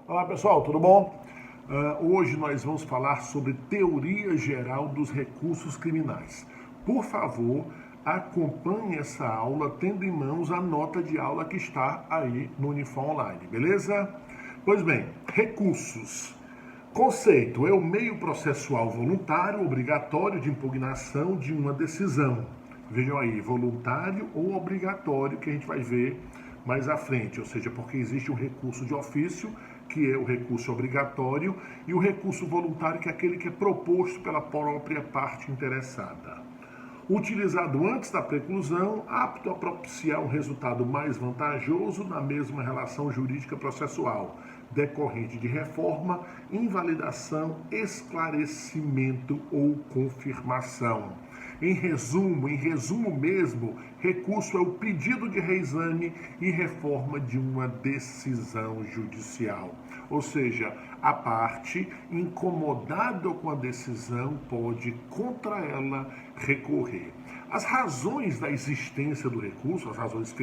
Olá pessoal, tudo bom? Hoje nós vamos falar sobre teoria geral dos recursos criminais. Por favor, acompanhe essa aula tendo em mãos a nota de aula que está aí no Unifom Online, beleza? Pois bem, recursos. Conceito é o meio processual voluntário obrigatório de impugnação de uma decisão. Vejam aí, voluntário ou obrigatório, que a gente vai ver mais à frente, ou seja, porque existe um recurso de ofício, que é o recurso obrigatório, e o recurso voluntário, que é aquele que é proposto pela própria parte interessada. Utilizado antes da preclusão, apto a propiciar um resultado mais vantajoso na mesma relação jurídica processual, decorrente de reforma, invalidação, esclarecimento ou confirmação. Em resumo mesmo, recurso é o pedido de reexame e reforma de uma decisão judicial. Ou seja, a parte incomodada com a decisão pode contra ela recorrer. As razões da existência do recurso, as razões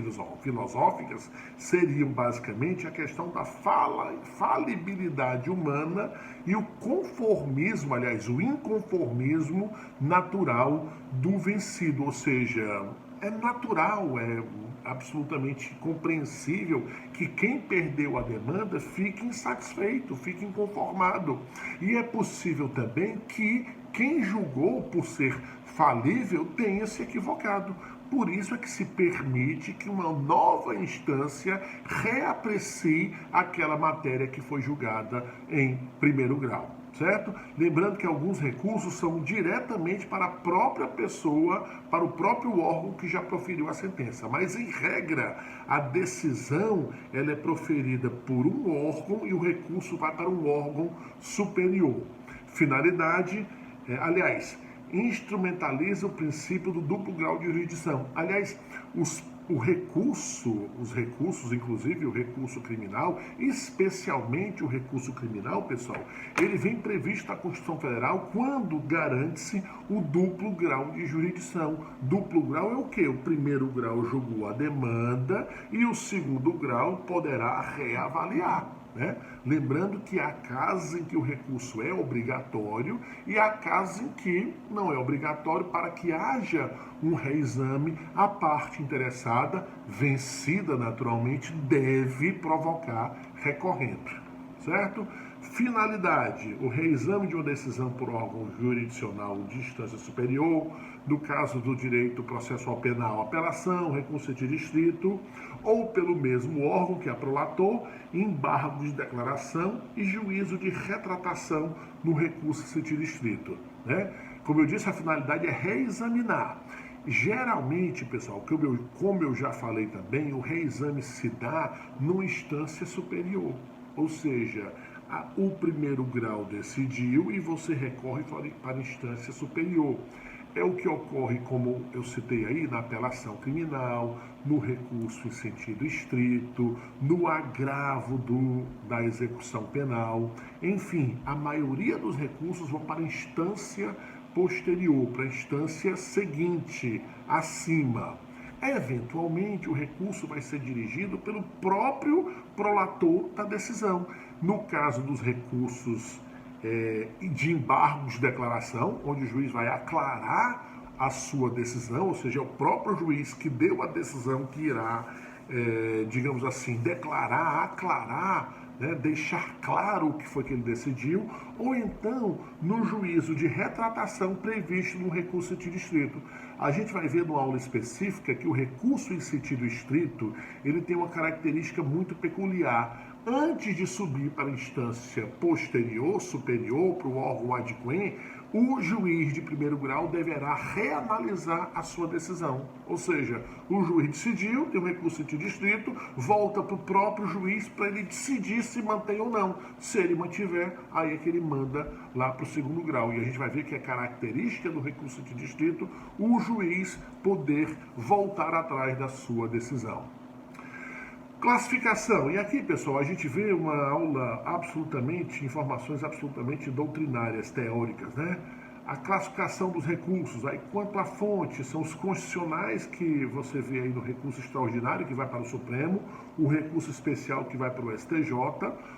filosóficas, seriam basicamente a questão da falibilidade humana e o conformismo, aliás, o inconformismo natural do vencido, ou seja, é natural, é absolutamente compreensível que quem perdeu a demanda fique insatisfeito, fique inconformado. E é possível também que quem julgou por ser falível tenha se equivocado. Por isso é que se permite que uma nova instância reaprecie aquela matéria que foi julgada em primeiro grau, certo? Lembrando que alguns recursos são diretamente para a própria pessoa, para o próprio órgão que já proferiu a sentença. Mas, em regra, a decisão ela é proferida por um órgão e o recurso vai para um órgão superior. Finalidade, aliás, instrumentaliza o princípio do duplo grau de jurisdição. Aliás, os recursos, inclusive o recurso criminal, especialmente o recurso criminal, pessoal, ele vem previsto na Constituição Federal quando garante-se o duplo grau de jurisdição. Duplo grau é o quê? O primeiro grau julgou a demanda e o segundo grau poderá reavaliar. Né? Lembrando que há casos em que o recurso é obrigatório e há casos em que não é obrigatório. Para que haja um reexame, a parte interessada, vencida naturalmente, deve provocar recorrente, certo? Finalidade, o reexame de uma decisão por órgão jurisdicional de instância superior, no caso do direito processual penal, apelação, recurso de distrito, ou pelo mesmo órgão que é prolator, embargo de declaração e juízo de retratação no recurso de distrito. Né? Como eu disse, a finalidade é reexaminar. Geralmente, pessoal, como eu já falei também, o reexame se dá numa instância superior, ou seja, o primeiro grau decidiu e você recorre para a instância superior. É o que ocorre, como eu citei aí, na apelação criminal, no recurso em sentido estrito, no agravo da execução penal. Enfim, a maioria dos recursos vão para a instância posterior, para a instância seguinte, acima. Eventualmente, o recurso vai ser dirigido pelo próprio prolator da decisão. No caso dos recursos de embargo de declaração, onde o juiz vai aclarar a sua decisão, ou seja, é o próprio juiz que deu a decisão que irá, digamos assim, declarar, aclarar, né, deixar claro o que foi que ele decidiu, ou então no juízo de retratação previsto no recurso de distrito. A gente vai ver numa aula específica que o recurso em sentido estrito, ele tem uma característica muito peculiar. Antes de subir para a instância posterior, superior, para o órgão adquém, o juiz de primeiro grau deverá reanalisar a sua decisão. Ou seja, o juiz decidiu, tem um recurso de distrito, volta para o próprio juiz para ele decidir se mantém ou não. Se ele mantiver, aí é que ele manda lá para o segundo grau. E a gente vai ver que é característica do recurso de distrito o juiz poder voltar atrás da sua decisão. Classificação. E aqui, pessoal, a gente vê uma aula informações absolutamente doutrinárias, teóricas, né? A classificação dos recursos, aí quanto à fonte, são os constitucionais que você vê aí no recurso extraordinário que vai para o Supremo, o recurso especial que vai para o STJ,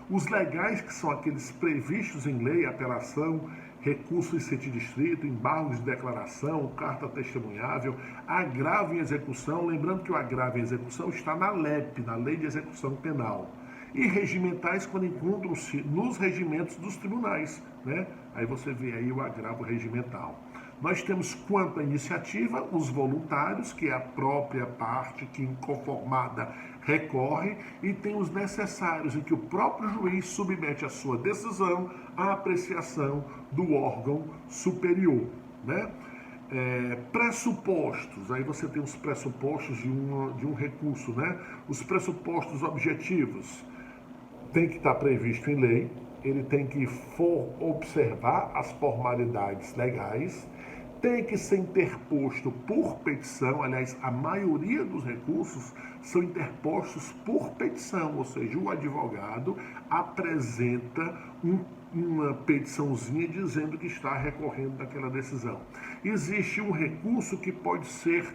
os legais que são aqueles previstos em lei, apelação, recurso em sentido estrito, embargos de declaração, carta testemunhável, agravo em execução, lembrando que o agravo em execução está na LEP, na Lei de Execução Penal. E regimentais quando encontram-se nos regimentos dos tribunais, né? Aí você vê aí o agravo regimental. Nós temos quanto à iniciativa, os voluntários, que é a própria parte que inconformada recorre, e tem os necessários, em que o próprio juiz submete a sua decisão à apreciação do órgão superior, né? Pressupostos, aí você tem os pressupostos de um recurso, né? Os pressupostos objetivos tem que estar previsto em lei, ele tem que observar as formalidades legais, tem que ser interposto por petição, aliás, a maioria dos recursos são interpostos por petição, ou seja, o advogado apresenta uma petiçãozinha dizendo que está recorrendo daquela decisão. Existe um recurso que pode ser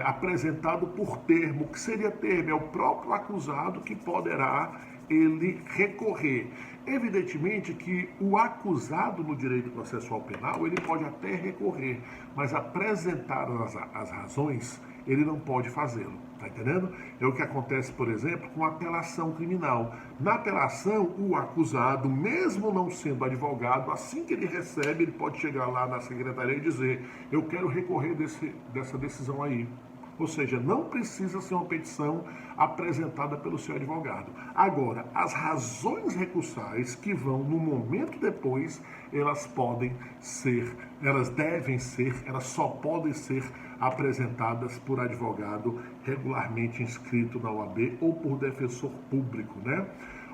apresentado por termo. O que seria termo? É o próprio acusado que poderá ele recorrer. Evidentemente que o acusado no direito processual penal, ele pode até recorrer, mas apresentar as razões, ele não pode fazê-lo, tá entendendo? É o que acontece, por exemplo, com a apelação criminal. Na apelação, o acusado, mesmo não sendo advogado, assim que ele recebe, ele pode chegar lá na secretaria e dizer: eu quero recorrer dessa decisão aí. Ou seja, não precisa ser uma petição apresentada pelo seu advogado. Agora, as razões recursais que vão no momento depois, elas só podem ser apresentadas por advogado regularmente inscrito na OAB ou por defensor público, né?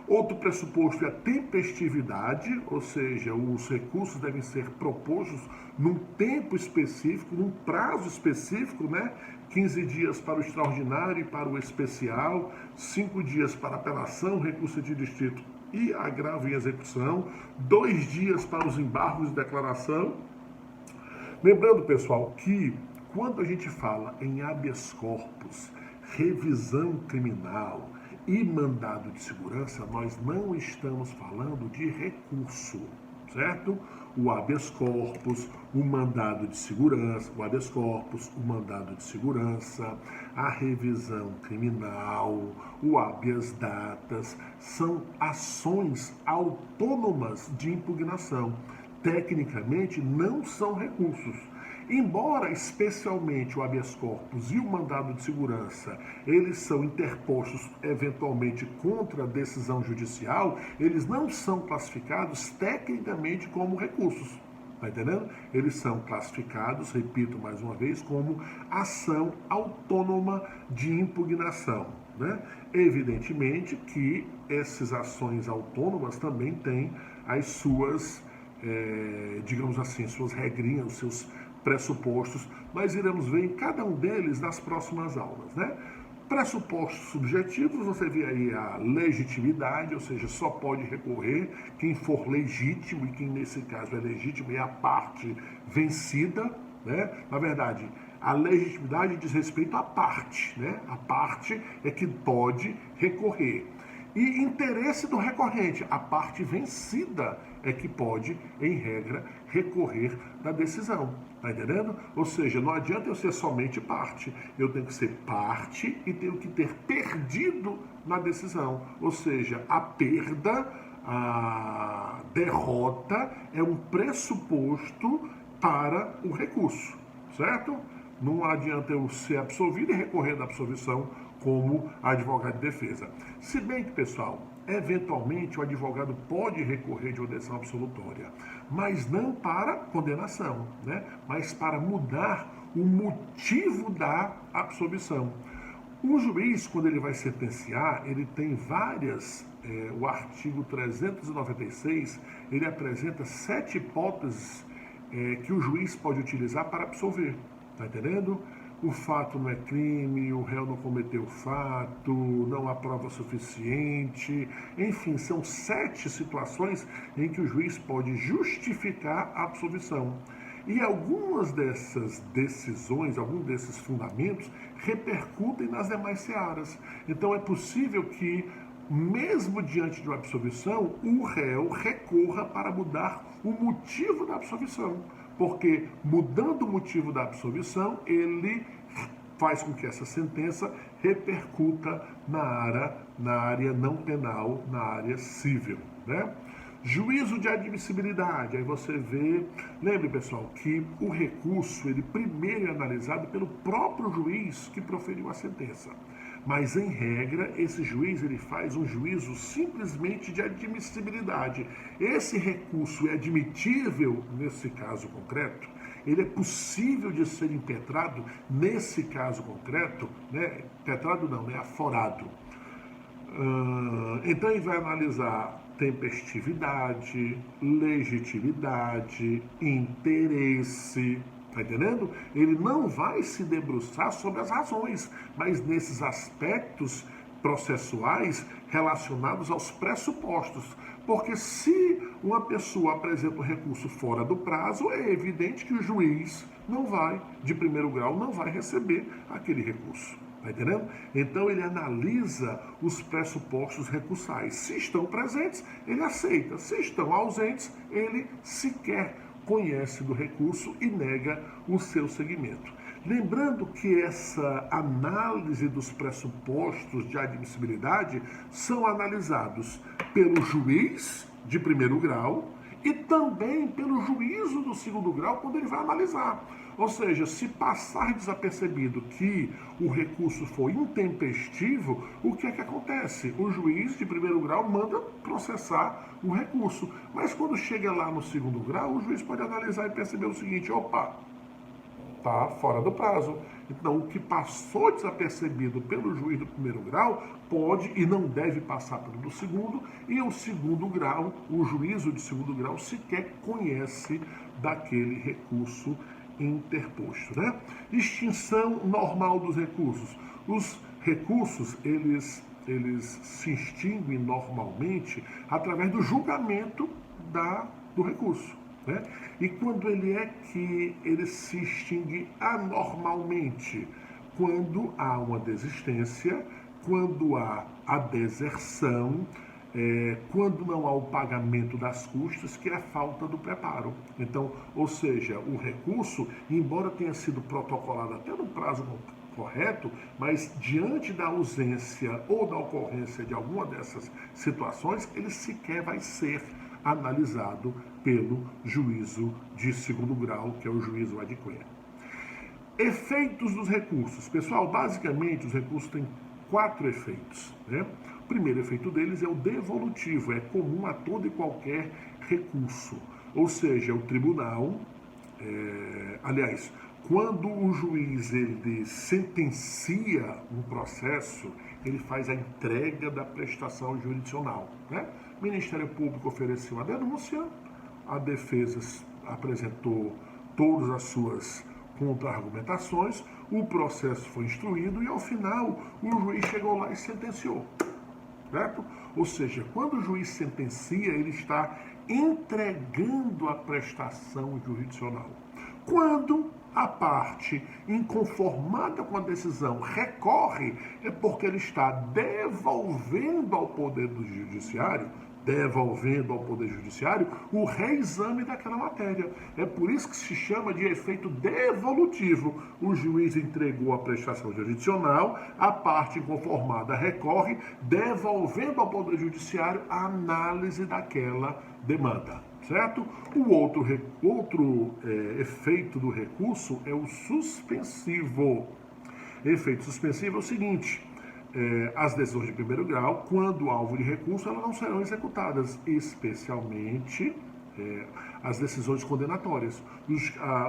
Outro pressuposto é a tempestividade, ou seja, os recursos devem ser propostos num tempo específico, num prazo específico, né? 15 dias para o extraordinário e para o especial, 5 dias para apelação, recurso de distrito e agravo em execução, 2 dias para os embargos de declaração. Lembrando, pessoal, que quando a gente fala em habeas corpus, revisão criminal e mandado de segurança, nós não estamos falando de recurso, certo? O habeas corpus, o mandado de segurança, o habeas corpus, o mandado de segurança, a revisão criminal, o habeas datas, são ações autônomas de impugnação. Tecnicamente, não são recursos. Embora, especialmente, o habeas corpus e o mandado de segurança, eles são interpostos eventualmente contra a decisão judicial, eles não são classificados tecnicamente como recursos. Tá entendendo? Eles são classificados, repito mais uma vez, como ação autônoma de impugnação, né? Evidentemente que essas ações autônomas também têm as suas, digamos assim, suas regrinhas, os seus pressupostos, mas iremos ver em cada um deles nas próximas aulas, né? Pressupostos subjetivos, você vê aí a legitimidade, ou seja, só pode recorrer quem for legítimo, e quem nesse caso é legítimo é a parte vencida, né? Na verdade, a legitimidade diz respeito à parte, né? A parte é que pode recorrer. E interesse do recorrente, a parte vencida é que pode, em regra, recorrer da decisão. Tá entendendo? Ou seja, não adianta eu ser somente parte, eu tenho que ser parte e tenho que ter perdido na decisão. Ou seja, a perda, a derrota é um pressuposto para o recurso, certo? Não adianta eu ser absolvido e recorrer da absolvição como advogado de defesa. Se bem que, pessoal, eventualmente o advogado pode recorrer de uma decisão absolutória, mas não para condenação, né? Mas para mudar o motivo da absolvição. O juiz, quando ele vai sentenciar, ele tem várias, o artigo 396, ele apresenta 7 hipóteses que o juiz pode utilizar para absolver, tá entendendo? O fato não é crime, o réu não cometeu o fato, não há prova suficiente, enfim, são 7 situações em que o juiz pode justificar a absolvição. E algumas dessas decisões, alguns desses fundamentos, repercutem nas demais searas. Então é possível que, mesmo diante de uma absolvição, o réu recorra para mudar o motivo da absolvição. Porque, mudando o motivo da absolvição, ele faz com que essa sentença repercuta na área não penal, na área civil, né? Juízo de admissibilidade, aí você vê, lembre pessoal, que o recurso, ele primeiro é analisado pelo próprio juiz que proferiu a sentença. Mas, em regra, esse juiz ele faz um juízo simplesmente de admissibilidade. Esse recurso é admitível nesse caso concreto? Ele é possível de ser impetrado nesse caso concreto? Né? Impetrado não, né? Aforado. Então ele vai analisar tempestividade, legitimidade, interesse. Está entendendo? Ele não vai se debruçar sobre as razões, mas nesses aspectos processuais relacionados aos pressupostos. Porque se uma pessoa apresenta um recurso fora do prazo, é evidente que o juiz não vai, de primeiro grau, não vai receber aquele recurso. Está entendendo? Então ele analisa os pressupostos recursais. Se estão presentes, ele aceita. Se estão ausentes, ele sequer conhece do recurso e nega o seu seguimento. Lembrando que essa análise dos pressupostos de admissibilidade são analisados pelo juiz de primeiro grau e também pelo juízo do segundo grau quando ele vai analisar. Ou seja, se passar desapercebido que o recurso foi intempestivo, o que é que acontece? O juiz de primeiro grau manda processar o recurso. Mas quando chega lá no segundo grau, o juiz pode analisar e perceber o seguinte: opa, está fora do prazo. Então, o que passou desapercebido pelo juiz do primeiro grau pode e não deve passar pelo do segundo, e o segundo grau, o juízo de segundo grau, sequer conhece daquele recurso interposto, né? Extinção normal dos recursos. Os recursos, eles se extinguem normalmente através do julgamento do recurso, né? E quando ele se extingue anormalmente? Quando há uma desistência, quando há a deserção, quando não há o pagamento das custas, que é a falta do preparo. Então, ou seja, o recurso, embora tenha sido protocolado até no prazo correto, mas diante da ausência ou da ocorrência de alguma dessas situações, ele sequer vai ser analisado pelo juízo de segundo grau, que é o juízo ad quem. Efeitos dos recursos. Pessoal, basicamente os recursos têm 4 efeitos, né? O primeiro efeito deles é o devolutivo, é comum a todo e qualquer recurso. Ou seja, o tribunal, quando o juiz ele sentencia um processo, ele faz a entrega da prestação jurisdicional, né? O Ministério Público ofereceu a denúncia, a defesa apresentou todas as suas contra-argumentações, o processo foi instruído e, ao final, o juiz chegou lá e sentenciou. Certo? Ou seja, quando o juiz sentencia, ele está entregando a prestação jurisdicional. Quando a parte inconformada com a decisão recorre, é porque ele está devolvendo ao Poder Judiciário o reexame daquela matéria. É por isso que se chama de efeito devolutivo. O juiz entregou a prestação jurisdicional, a parte inconformada recorre, devolvendo ao Poder Judiciário a análise daquela demanda. Certo? O outro efeito do recurso é o suspensivo. Efeito suspensivo é o seguinte: as decisões de primeiro grau, quando alvo de recurso, elas não serão executadas, especialmente as decisões condenatórias.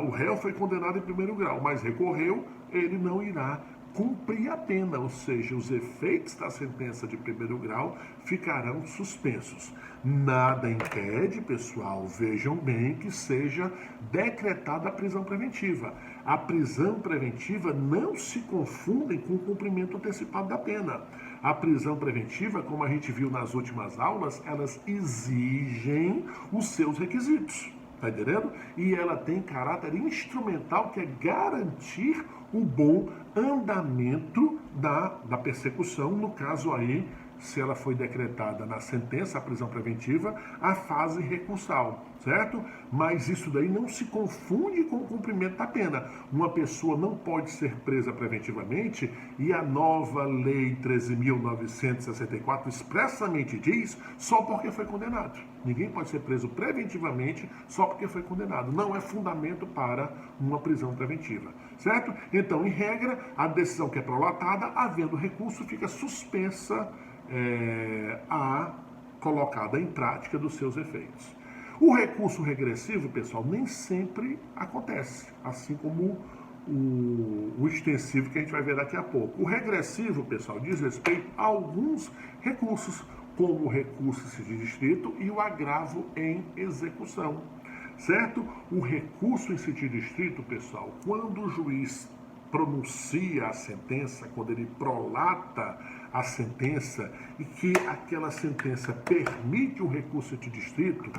O réu foi condenado em primeiro grau, mas recorreu, ele não irá cumprir a pena, ou seja, os efeitos da sentença de primeiro grau ficarão suspensos. Nada impede, pessoal, vejam bem, que seja decretada a prisão preventiva. A prisão preventiva não se confundem com o cumprimento antecipado da pena. A prisão preventiva, como a gente viu nas últimas aulas, elas exigem os seus requisitos. Tá entendendo? E ela tem caráter instrumental, que é garantir o bom andamento da persecução, no caso aí, se ela foi decretada na sentença, a prisão preventiva, a fase recursal, certo? Mas isso daí não se confunde com o cumprimento da pena. Uma pessoa não pode ser presa preventivamente e a nova Lei 13.964 expressamente diz só porque foi condenado. Ninguém pode ser preso preventivamente só porque foi condenado. Não é fundamento para uma prisão preventiva, certo? Então, em regra, a decisão que é prolatada, havendo recurso, fica suspensa a colocada em prática dos seus efeitos. O recurso regressivo, pessoal, nem sempre acontece, assim como o extensivo que a gente vai ver daqui a pouco. O regressivo, pessoal, diz respeito a alguns recursos, como o recurso de distrito e o agravo em execução, certo? O recurso em sentido estrito, pessoal, quando o juiz pronuncia a sentença, quando ele prolata a sentença e que aquela sentença permite o recurso de distrito,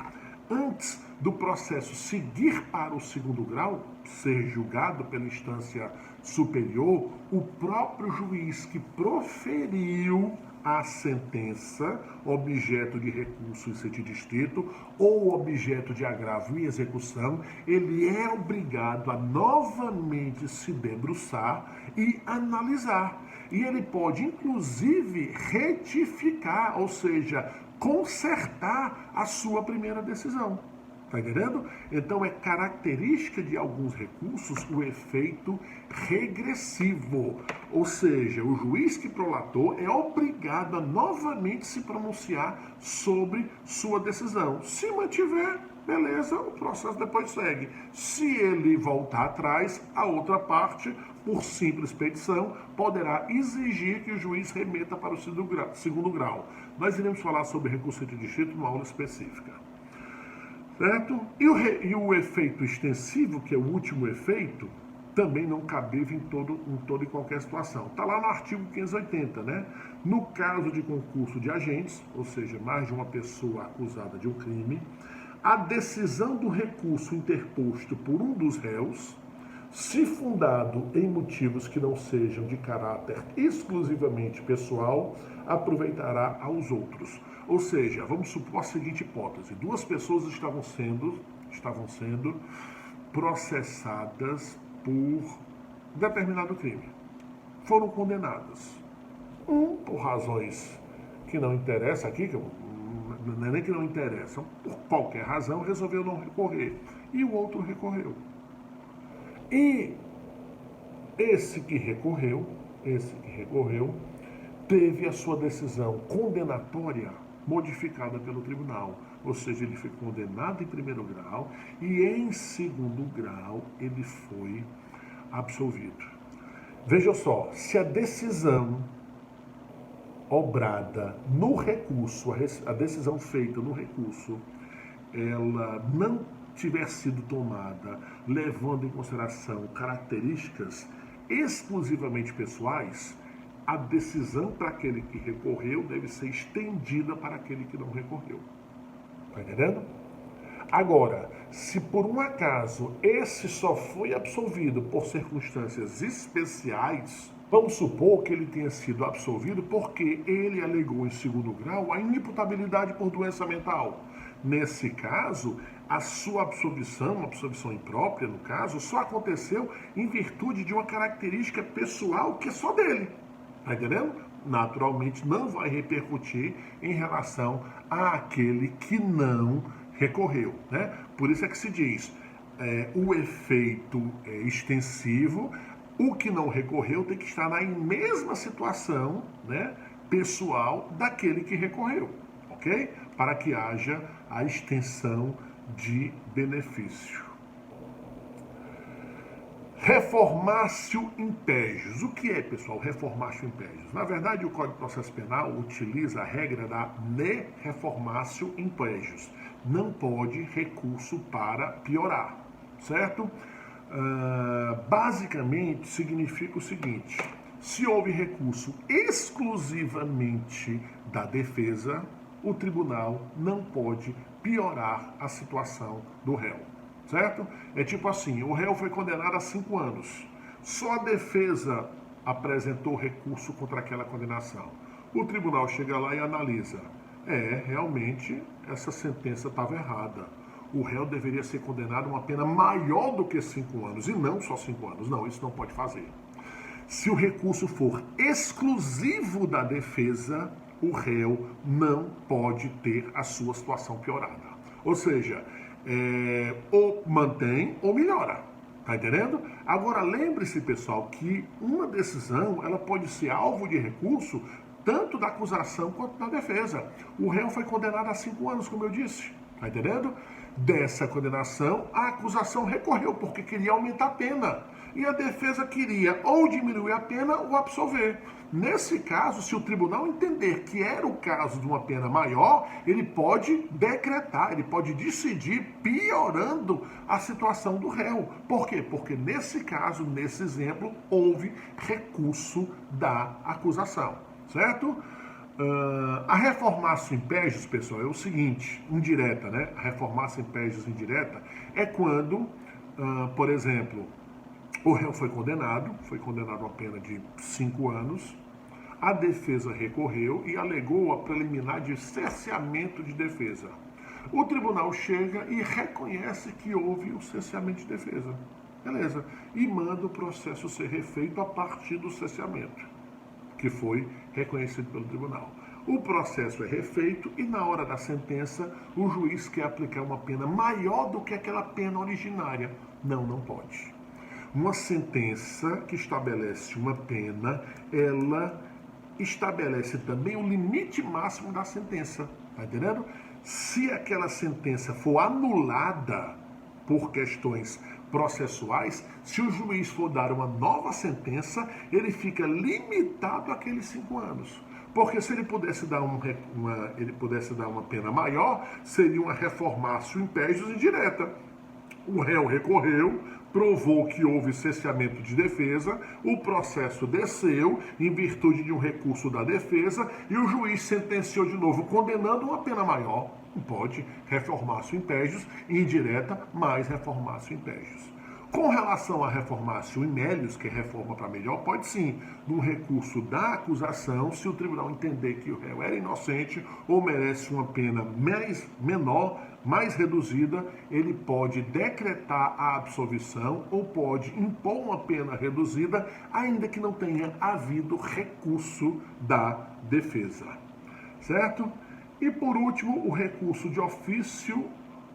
antes do processo seguir para o segundo grau, ser julgado pela instância superior, o próprio juiz que proferiu a sentença, objeto de recurso em sentido estrito, ou objeto de agravo e execução, ele é obrigado a novamente se debruçar e analisar. E ele pode, inclusive, retificar, ou seja, consertar a sua primeira decisão. Está entendendo? Então é característica de alguns recursos o efeito regressivo. Ou seja, o juiz que prolatou é obrigado a novamente se pronunciar sobre sua decisão. Se mantiver, beleza, o processo depois segue. Se ele voltar atrás, a outra parte, por simples petição, poderá exigir que o juiz remeta para o segundo grau. Nós iremos falar sobre recurso de distrito numa aula específica. Certo? E o efeito extensivo, que é o último efeito, também não cabível em toda e qualquer situação. Está lá no artigo 580, né? No caso de concurso de agentes, ou seja, mais de uma pessoa acusada de um crime, a decisão do recurso interposto por um dos réus, se fundado em motivos que não sejam de caráter exclusivamente pessoal, aproveitará aos outros. Ou seja, vamos supor a seguinte hipótese: duas pessoas estavam sendo processadas por determinado crime. Foram condenadas. Um, por razões que não interessam aqui, não é nem que não interessam, por qualquer razão, resolveu não recorrer. E o outro recorreu. E esse que recorreu, teve a sua decisão condenatória modificada pelo tribunal. Ou seja, ele foi condenado em primeiro grau e em segundo grau ele foi absolvido. Veja só, se a decisão obrada no recurso, a decisão feita no recurso, ela não tiver sido tomada levando em consideração características exclusivamente pessoais, a decisão para aquele que recorreu deve ser estendida para aquele que não recorreu. Está entendendo? Agora, se por um acaso esse só foi absolvido por circunstâncias especiais, vamos supor que ele tenha sido absolvido porque ele alegou em segundo grau a inimputabilidade por doença mental. Nesse caso, a sua absolvição, uma absolvição imprópria no caso, só aconteceu em virtude de uma característica pessoal que é só dele. Está entendendo? Naturalmente não vai repercutir em relação àquele que não recorreu, né? Por isso é que se diz, o efeito extensivo, o que não recorreu tem que estar na mesma situação, né, pessoal daquele que recorreu, ok? Para que haja a extensão de benefício. Reformatio impégios. O que é, pessoal, reformatio impégios? Na verdade, o Código de Processo Penal utiliza a regra da ne reformatio impégios. Não pode recurso para piorar, certo? Basicamente, significa o seguinte: se houve recurso exclusivamente da defesa, o tribunal não pode piorar a situação do réu. certo? É tipo assim, o réu foi condenado a 5 anos. Só a defesa apresentou recurso contra aquela condenação. O tribunal chega lá e analisa. Realmente, essa sentença estava errada. O réu deveria ser condenado a uma pena maior do que 5 anos, e não só 5 anos. Não, isso não pode fazer. Se o recurso for exclusivo da defesa, o réu não pode ter a sua situação piorada. Ou seja, ou mantém ou melhora. Tá entendendo? Agora, lembre-se, pessoal, que uma decisão ela pode ser alvo de recurso tanto da acusação quanto da defesa. O réu foi condenado a 5 anos, como eu disse. Tá entendendo? Dessa condenação, a acusação recorreu porque queria aumentar a pena. E a defesa queria ou diminuir a pena ou absolver. Nesse caso, se o tribunal entender que era o caso de uma pena maior, ele pode decretar, ele pode decidir piorando a situação do réu. Por quê? Porque nesse caso, nesse exemplo, houve recurso da acusação, certo? A reformatio in pejus, pessoal, é o seguinte, indireta, né? A reformatio in pejus indireta é quando, por exemplo, o réu foi condenado a uma pena de 5 anos, a defesa recorreu e alegou a preliminar de cerceamento de defesa. O tribunal chega e reconhece que houve o cerceamento de defesa. Beleza. E manda o processo ser refeito a partir do cerceamento, que foi reconhecido pelo tribunal. O processo é refeito e na hora da sentença o juiz quer aplicar uma pena maior do que aquela pena originária. Não pode. Uma sentença que estabelece uma pena, ela estabelece também o limite máximo da sentença. Tá entendendo? Se aquela sentença for anulada por questões processuais, se o juiz for dar uma nova sentença, ele fica limitado àqueles 5 anos. Porque se ele pudesse dar uma pena maior, seria uma reformatio in pejus indireta. O réu recorreu, provou que houve cerceamento de defesa, o processo desceu em virtude de um recurso da defesa e o juiz sentenciou de novo, condenando uma pena maior. Não pode, reformatio in pejus, indireta, mais reformatio in pejus. Com relação à reformatio in melius, que é reforma para melhor, pode sim, num recurso da acusação, se o tribunal entender que o réu era inocente ou merece uma pena menor, mais reduzida, ele pode decretar a absolvição ou pode impor uma pena reduzida, ainda que não tenha havido recurso da defesa. Certo? E por último, o recurso de ofício,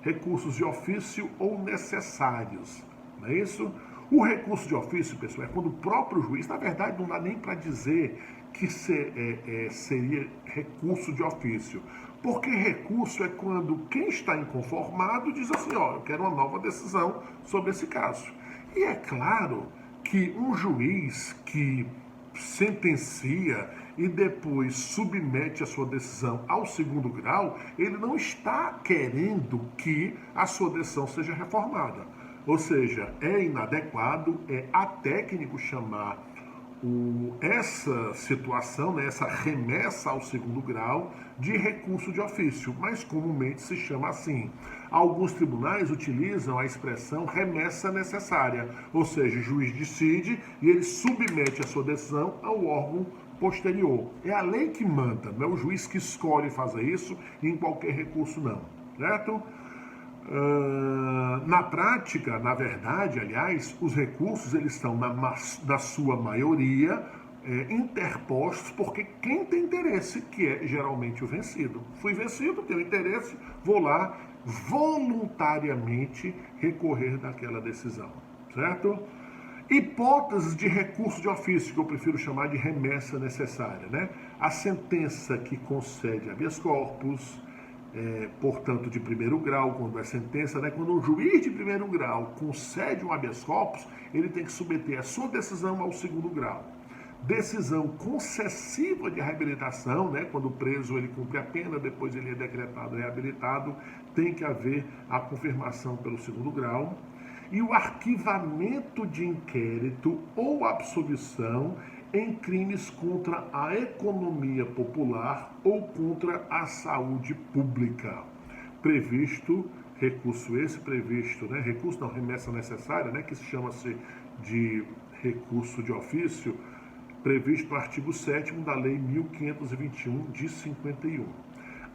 recursos de ofício ou necessários. Não é isso? O recurso de ofício, pessoal, é quando o próprio juiz, na verdade não dá nem para dizer que seria recurso de ofício. Porque recurso é quando quem está inconformado diz assim, eu quero uma nova decisão sobre esse caso. E é claro que um juiz que sentencia e depois submete a sua decisão ao 2º grau, ele não está querendo que a sua decisão seja reformada. Ou seja, é inadequado, é atécnico chamar essa situação, né, essa remessa ao 2º grau de recurso de ofício, mas comumente se chama assim. Alguns tribunais utilizam a expressão remessa necessária, ou seja, o juiz decide e ele submete a sua decisão ao órgão posterior. É a lei que manda, não é o juiz que escolhe fazer isso em qualquer recurso não, certo? Na prática, na verdade, aliás, os recursos eles estão na sua maioria interpostos porque quem tem interesse, que é geralmente o vencido. Fui vencido, tenho interesse, vou lá voluntariamente recorrer daquela decisão, certo? Hipóteses de recurso de ofício, que eu prefiro chamar de remessa necessária, né? A sentença que concede habeas corpus, portanto, de 1º grau, quando é sentença, né? Quando o juiz de 1º grau concede um habeas corpus, ele tem que submeter a sua decisão ao 2º grau. Decisão concessiva de reabilitação, né? Quando o preso ele cumpre a pena, depois ele é decretado reabilitado, tem que haver a confirmação pelo 2º grau. E o arquivamento de inquérito ou absolvição em crimes contra a economia popular ou contra a saúde pública, previsto recurso esse previsto, né, recurso não, remessa necessária, né, que se chama-se de recurso de ofício, previsto no artigo 7º da Lei 1521 de 51.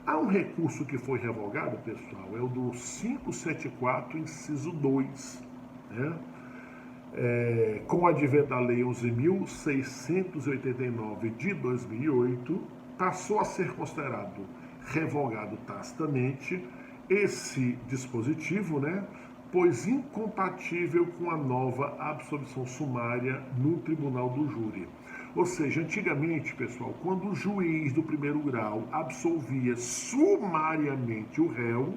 Há um recurso que foi revogado, pessoal, é o do 574, inciso 2, né? Com o advento da Lei 11.689 de 2008, passou a ser considerado revogado tacitamente esse dispositivo, né? Pois incompatível com a nova absolvição sumária no Tribunal do Júri. Ou seja, antigamente, pessoal, quando o juiz do primeiro grau absolvia sumariamente o réu,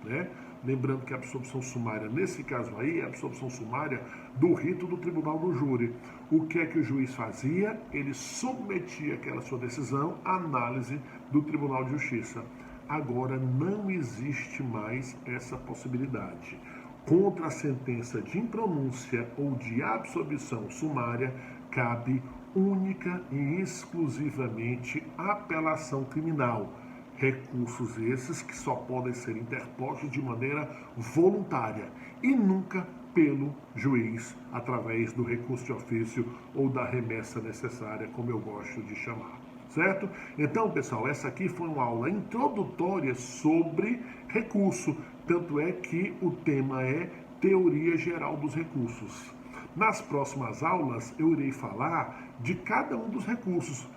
né? Lembrando que a absolvição sumária, nesse caso aí, é a absolvição sumária do rito do Tribunal do Júri. O que é que o juiz fazia? Ele submetia aquela sua decisão à análise do Tribunal de Justiça. Agora não existe mais essa possibilidade. Contra a sentença de impronúncia ou de absolvição sumária, cabe única e exclusivamente apelação criminal. Recursos esses que só podem ser interpostos de maneira voluntária e nunca pelo juiz, através do recurso de ofício ou da remessa necessária, como eu gosto de chamar. Certo? Então, pessoal, essa aqui foi uma aula introdutória sobre recurso, tanto é que o tema é Teoria Geral dos Recursos. Nas próximas aulas, eu irei falar de cada um dos recursos,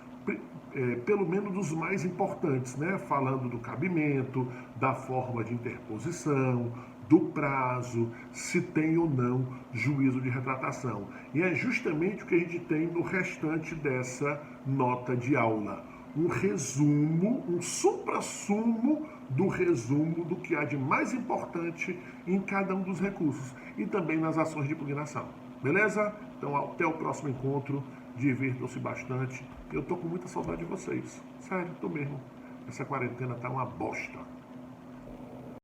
pelo menos dos mais importantes, né? Falando do cabimento, da forma de interposição, do prazo, se tem ou não juízo de retratação. E é justamente o que a gente tem no restante dessa nota de aula. Um resumo, um suprassumo do resumo do que há de mais importante em cada um dos recursos e também nas ações de impugnação. Beleza? Então até o próximo encontro. Divirtam-se bastante. Eu tô com muita saudade de vocês. Sério, tô mesmo. Essa quarentena tá uma bosta.